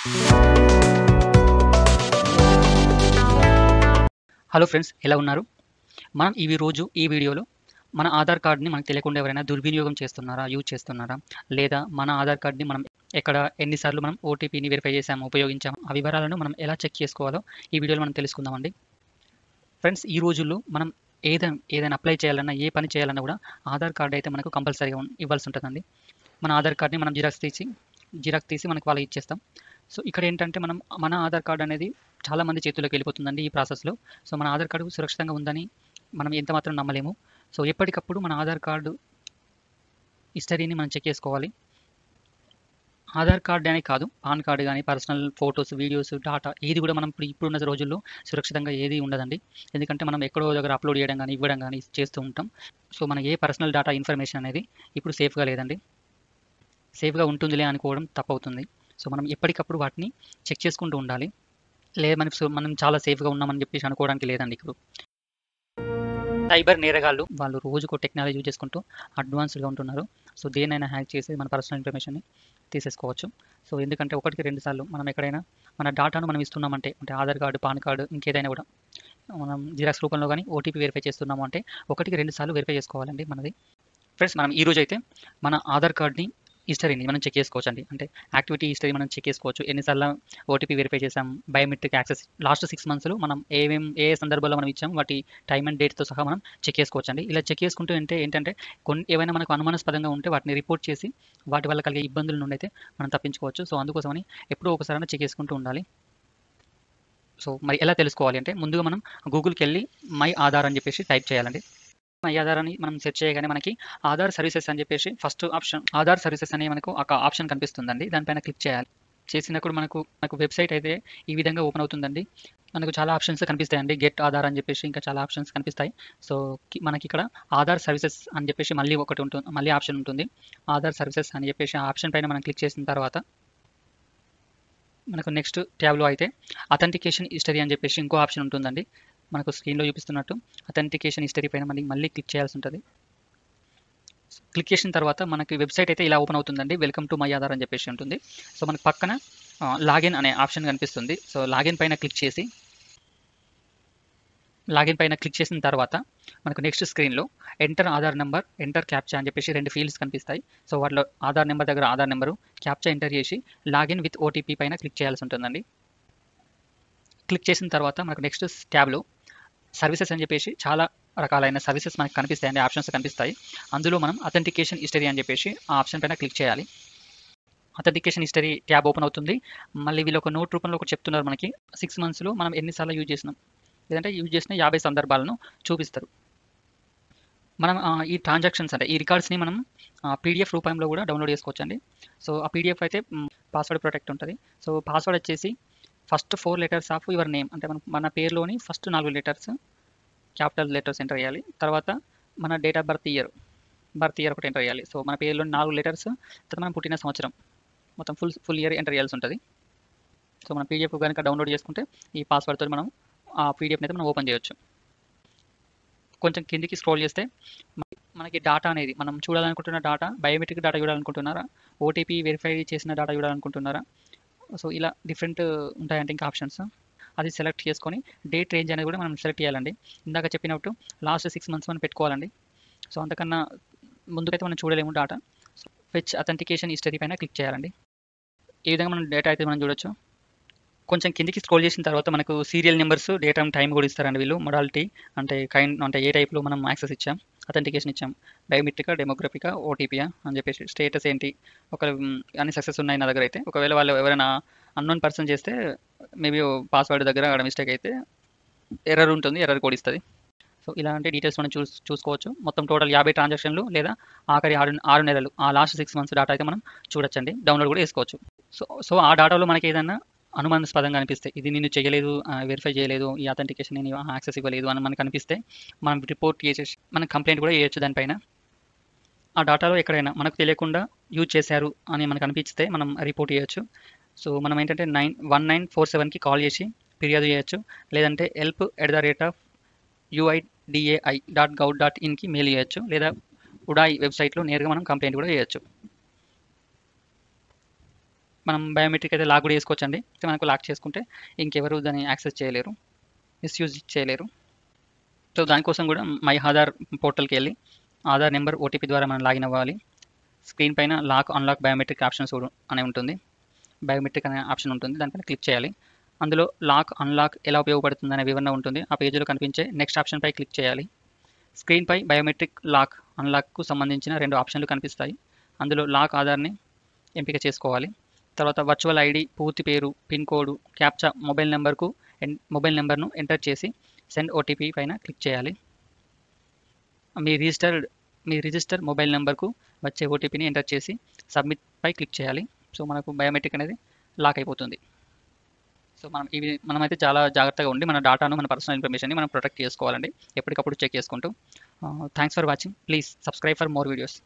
Hello friends, ఎలా ఉన్నారు? మనం ఈ వీడియోలో మన ఆధార్ కార్డ్‌ని మనకు తెలియకుండా ఎవరైనా దుర్వినియోగం చేస్తున్నారా? యూజ్ చేస్తున్నారా? లేదా మన ఆధార్ కార్డ్‌ని మనం ఎక్కడ ఎన్ని సార్లు మనం ఓటీపీని వెరిఫై చేసాము, ఉపయోగించాము, ఆ వివరాలను మనం ఎలా చెక్ చేసుకోవాలో ఈ వీడియోలో మనం తెలుసుకుందామండి. ఫ్రెండ్స్, ఈ రోజుల్లో మనం ఏదైనా అప్లై చేయాలన్నా, ఏ పని చేయాలన్నా కూడా ఆధార్ కార్డ్ అయితే మనకు కంపల్సరీగా ఇవ్వాల్సి ఉంటుందండి. మన ఆధార్ కార్డ్‌ని మనం జిరాక్స్ తీసి మనకు వాళ్ళకి ఇచ్చేస్తాం. సో, ఇక్కడ ఏంటంటే మన ఆధార్ కార్డ్ అనేది చాలా మంది చేతుల్లోకి వెళ్ళిపోతుందండి ఈ ప్రాసెస్‌లో. సో, మన ఆధార్ కార్డ్ సురక్షితంగా ఉందని మనం ఎంత మాత్రం నమ్మలేము. సో, ఎప్పటికప్పుడు మన ఆధార్ కార్డు హిస్టరీని మనం చెక్ చేసుకోవాలి. ఆధార్ కార్డ్ అనే కాదు, పాన్ కార్డ్ గానీ, పర్సనల్ ఫోటోస్, వీడియోస్, డాటా ఏది కూడా మనం ఇప్పుడున్న రోజుల్లో సురక్షితంగా ఏది ఉండదండి. ఎందుకంటే మనం ఎక్కడో దగ్గర అప్‌లోడ్ చేయడం గానీ, ఇవ్వడం గానీ చేస్తూ ఉంటాం. సో, మన ఏ పర్సనల్ డాటా ఇన్ఫర్మేషన్ అనేది ఇప్పుడు సేఫ్‌గా లేదండి. సేఫ్‌గా ఉంటుందిలే అనుకోవడం తప్పవుతుంది. సో, మనం ఎప్పటికప్పుడు వాటిని చెక్ చేసుకుంటూ ఉండాలి. లేదు మనం చాలా సేఫ్‌గా ఉన్నామని చెప్పేసి అనుకోవడానికి లేదండి ఇప్పుడు. సైబర్ నేరగాళ్ళు వాళ్ళు రోజుకో టెక్నాలజీ యూజ్ చేసుకుంటూ అడ్వాన్స్డ్‌గా ఉంటున్నారు. సో, దేన్నైనా హ్యాక్ చేసి మన పర్సనల్ ఇన్ఫర్మేషన్‌ని తీసేసుకోవచ్చు. సో, ఎందుకంటే ఒకటికి 2 సార్లు మనం ఎక్కడైనా మన డాటాను మనం ఇస్తున్నామంటే, అంటే ఆధార్ కార్డ్, పాన్ కార్డ్ ఇంకేదైనా కూడా మనం జిరాక్స్ రూపంలో గానీ, ఓటీపీ వెరిఫై చేస్తున్నాము అంటే ఒకటికి 2 సార్లు వెరిఫై చేసుకోవాలండి మనది. ఫ్రెండ్స్, మనం ఈరోజైతే మన ఆధార్ కార్డ్‌ని హిస్టరీని మనం చెక్ చేసుకోవచ్చండి. అంటే యాక్టివిటీ హిస్టరీ మనం చెక్ చేసుకోవచ్చు. ఎన్నిసార్లు ఓటీపీ వెరిఫై చేసాం, బయోమెట్రిక్ యాక్సెస్ లాస్ట్ 6 మంత్స్‌లో మనం ఏ సందర్భాల్లో మనం ఇచ్చాం, వాటి టైమ్ అండ్ డేట్‌తో సహా మనం చెక్ చేసుకోవచ్చండి. ఇలా చెక్ చేసుకుంటూ ఏంటంటే ఏవైనా మనకు అనుమానాస్పదంగా ఉంటే వాటిని రిపోర్ట్ చేసి వాటి వల్ల కలిగే ఇబ్బందుల నుండి అయితే మనం తప్పించుకోవచ్చు. సో, అందుకోసమని ఎప్పుడో ఒకసారైనా చెక్ చేసుకుంటూ ఉండాలి. సో, మరి ఎలా తెలుసుకోవాలి అంటే ముందుగా మనం గూగుల్‌కెళ్ళి మై ఆధార్ అని చెప్పేసి టైప్ చేయాలండి. మై ఆధార్ అని మనం సెర్చ్ చేయగానే మనకి ఆధార్ సర్వీసెస్ అని చెప్పేసి ఫస్ట్ ఆప్షన్ ఆధార్ సర్వీసెస్ అనే మనకు ఒక ఆప్షన్ కనిపిస్తుందండి. దానిపైన క్లిక్ చేయాలి. చేసినప్పుడు మనకు వెబ్సైట్ అయితే ఈ విధంగా ఓపెన్ అవుతుందండి. మనకు చాలా ఆప్షన్స్ కనిపిస్తాయండి. గెట్ ఆధార్ అని చెప్పేసి ఇంకా చాలా ఆప్షన్స్ కనిపిస్తాయి. సో, మనకిక్కడ ఆధార్ సర్వీసెస్ అని చెప్పేసి మళ్ళీ ఆప్షన్ ఉంటుంది. ఆధార్ సర్వీసెస్ అని చెప్పేసి ఆ ఆప్షన్ పైన మనం క్లిక్ చేసిన తర్వాత మనకు నెక్స్ట్ ట్యాబ్‌లో అయితే అథెంటికేషన్ హిస్టరీ అని చెప్పేసి ఇంకో ఆప్షన్ ఉంటుందండి. మనకు స్క్రీన్‌లో చూపిస్తున్నట్టు అథెంటికేషన్ హిస్టరీ పైన మళ్ళీ క్లిక్ చేయాల్సి ఉంటది. క్లిక్ చేసిన తర్వాత మనకి వెబ్సైట్ అయితే ఇలా ఓపెన్ అవుతుందండి. వెల్కమ్ టు మై ఆధార్ అని చెప్పేసి ఉంటుంది. సో, మనకు పక్కన లాగిన్ అనే ఆప్షన్ కనిపిస్తుంది. సో, లాగిన్ పైన క్లిక్ చేసిన తర్వాత మనకు నెక్స్ట్ స్క్రీన్‌లో enter Aadhaar number, enter captcha అని చెప్పేసి 2 ఫీల్డ్స్ కనిపిస్తాయి. సో, వాటిలో ఆధార్ నంబర్ దగ్గర ఆధార్ నంబరు, క్యాప్చా ఎంటర్ చేసి లాగిన్ విత్ ఓటీపీ పైన క్లిక్ చేయాల్సి ఉంటుందండి. క్లిక్ చేసిన తర్వాత మనకు నెక్స్ట్ ట్యాబ్‌లో సర్వీసెస్ అని చెప్పేసి చాలా రకాలైన సర్వీసెస్ మనకు కనిపిస్తాయండి. ఆప్షన్స్ కనిపిస్తాయి. అందులో మనం అథెంటికేషన్ హిస్టరీ అని చెప్పేసి ఆ ఆప్షన్ పైన క్లిక్ చేయాలి. అథెంటికేషన్ హిస్టరీ ట్యాబ్ ఓపెన్ అవుతుంది. మళ్ళీ వీళ్ళు ఒక నోట్ రూపంలో ఒకటి చెప్తున్నారు మనకి. 6 మంత్స్‌లో మనం ఎన్ని సార్లు యూజ్ చేసినాం, లేదంటే యూజ్ చేసిన 50 సందర్భాలను చూపిస్తారు. మనం ఈ ట్రాన్సాక్షన్స్ అంటే ఈ రికార్డ్స్‌ని మనం పీడీఎఫ్ రూపంలో కూడా డౌన్‌లోడ్ చేసుకోవచ్చండి. సో, ఆ పీడీఎఫ్ అయితే పాస్వర్డ్ ప్రొటెక్ట్ ఉంటది. సో, పాస్వర్డ్ వచ్చేసి first 4 letters of your name, అంటే మన పేరులోని first 4 letters capital letters enter చేయాలి. తర్వాత మన డేట్ ఆఫ్ బర్త్ ఇయర్ ఒకటి ఎంటర్ చేయాలి. సో, మన పేరులోని 4 లెటర్స్, తర్వాత మనం పుట్టిన సంవత్సరం, మొత్తం ఫుల్ ఇయర్ ఎంటర్ చేయాల్సి ఉంటది. సో, మనం పీడీఎఫ్ గనుక డౌన్‌లోడ్ చేసుకుంటే ఈ పాస్వర్డ్ తోటి మనం ఆ పీడీఎఫ్‌ని అయితే మనం ఓపెన్ చేయొచ్చు. కొంచెం కిందికి స్క్రోల్ చేస్తే మనకి డాటా అనేది మనం చూడాలనుకుంటున్న డాటా, బయోమెట్రిక్ డాటా చూడాలనుకుంటున్నారా, ఓటీపీ వెరిఫై చేసిన డాటా చూడాలనుకుంటున్నారా, సో, ఇలా డిఫరెంట్ ఉంటాయండి ఇంకా ఆప్షన్స్. అది సెలెక్ట్ చేసుకొని డేట్ రేంజ్ అనేది కూడా మనం సెలెక్ట్ చేయాలండి. ఇందాక చెప్పినట్టు లాస్ట్ 6 మంత్స్ మనం పెట్టుకోవాలండి. సో, అంతకన్నా ముందుకైతే మనం చూడలేము data. So, fetch authentication history పైన క్లిక్ చేయాలండి. ఈ విధంగా మనం డేటా అయితే మనం చూడొచ్చు. కొంచెం కిందికి స్క్రోల్ చేసిన తర్వాత మనకు serial numbers, date and time కూడా ఇస్తారండి వీళ్ళు. మొడాలిటీ అంటే ఏ టైప్‌లో మనం యాక్సెస్ ఇచ్చాం, అథెంటికేషన్ ఇచ్చాం, బయోమెట్రికా, డెమోగ్రఫికా, ఓటీపీయా అని చెప్పేసి స్టేటస్ ఏంటి, అన్ని సక్సెస్ ఉన్నాయి నా దగ్గర అయితే. ఒకవేళ వాళ్ళు ఎవరైనా అన్నోన్ పర్సన్ చేస్తే మేబీ పాస్వర్డ్ దగ్గర అక్కడ మిస్టేక్ అయితే ఎర్రర్ ఉంటుంది. ఎర్రర్ కోడ్ ఇస్తది. సో, ఇలాంటి డీటెయిల్స్ మనం చూసుకోవచ్చు. మొత్తం టోటల్ 50 ట్రాన్సాక్షన్‌లు లేదా ఆఖరి 6 నెలలు ఆ లాస్ట్ 6 మంత్స్ డాటా అయితే మనం చూడొచ్చండి. డౌన్‌లోడ్ కూడా చేసుకోవచ్చు. సో, ఆ డాటాలో మనకేదన్నా అనుమానాస్పదంగా అనిపిస్తే, ఇది నేను చేయలేదు, వెరిఫై చేయలేదు, ఈ అథెంటికేషన్ నేను యాక్సెస్ ఇవ్వలేదు అని మనకు అనిపిస్తే మనం రిపోర్ట్ చేసేసి మనం కంప్లెయింట్ కూడా చేయొచ్చు దానిపైన. ఆ డాటాలో ఎక్కడైనా మనకు తెలియకుండా యూజ్ చేశారు అని మనకు అనిపిస్తే మనం రిపోర్ట్ చేయొచ్చు. సో, మనం ఏంటంటే 1947కి కాల్ చేసి ఫిర్యాదు చేయొచ్చు. లేదంటే help@uidai.gov.inకి మెయిల్ చేయొచ్చు. లేదా ఉడాయ్ వెబ్సైట్‌లో నేరుగా మనం కంప్లెయింట్ కూడా చేయొచ్చు. మనం బయోమెట్రిక్ అయితే లాక్ కూడా చేసుకోవచ్చండి. అయితే మనకు లాక్ చేసుకుంటే ఇంకెవరు దాన్ని యాక్సెస్ చేయలేరు, మిస్యూజ్ చేయలేరు. సో దానికోసం కూడా మై ఆధార్ పోర్టల్కి వెళ్ళి ఆధార్ నెంబర్ ఓటీపీ ద్వారా మనం లాగిన్ అవ్వాలి. స్క్రీన్ పైన లాక్ అన్లాక్ బయోమెట్రిక్ ఆప్షన్స్ అనే ఉంటుంది, బయోమెట్రిక్ అనే ఆప్షన్ ఉంటుంది, దానిపైన క్లిక్ చేయాలి. అందులో లాక్ అన్లాక్ ఎలా ఉపయోగపడుతుంది అనే వివరణ ఉంటుంది. ఆ పేజీలో కనిపించే నెక్స్ట్ ఆప్షన్పై క్లిక్ చేయాలి. స్క్రీన్పై బయోమెట్రిక్ లాక్ అన్లాక్కు సంబంధించిన 2 ఆప్షన్లు కనిపిస్తాయి. అందులో లాక్ ఆధార్ని ఎంపిక చేసుకోవాలి. తర్వాత వర్చువల్ ఐడి, పూర్తి పేరు, పిన్ కోడ్, క్యాప్చా మొబైల్ నెంబర్ను ఎంటర్ చేసి సెండ్ ఓటీపీ పైన క్లిక్ చేయాలి. మీ రిజిస్టర్ మొబైల్ నెంబర్కు వచ్చే ఓటీపీని ఎంటర్ చేసి సబ్మిట్ పై క్లిక్ చేయాలి. సో మనకు బయోమెట్రిక్ అనేది లాక్ అయిపోతుంది. సో మనమైతే చాలా జాగ్రత్తగా ఉండి మన డాటాను, మన పర్సనల్ ఇన్ఫర్మేషన్ని మనం ప్రొటెక్ట్ చేసుకోవాలండి, ఎప్పటికప్పుడు చెక్ చేసుకుంటూ. Thanks for watching. Please subscribe for more videos.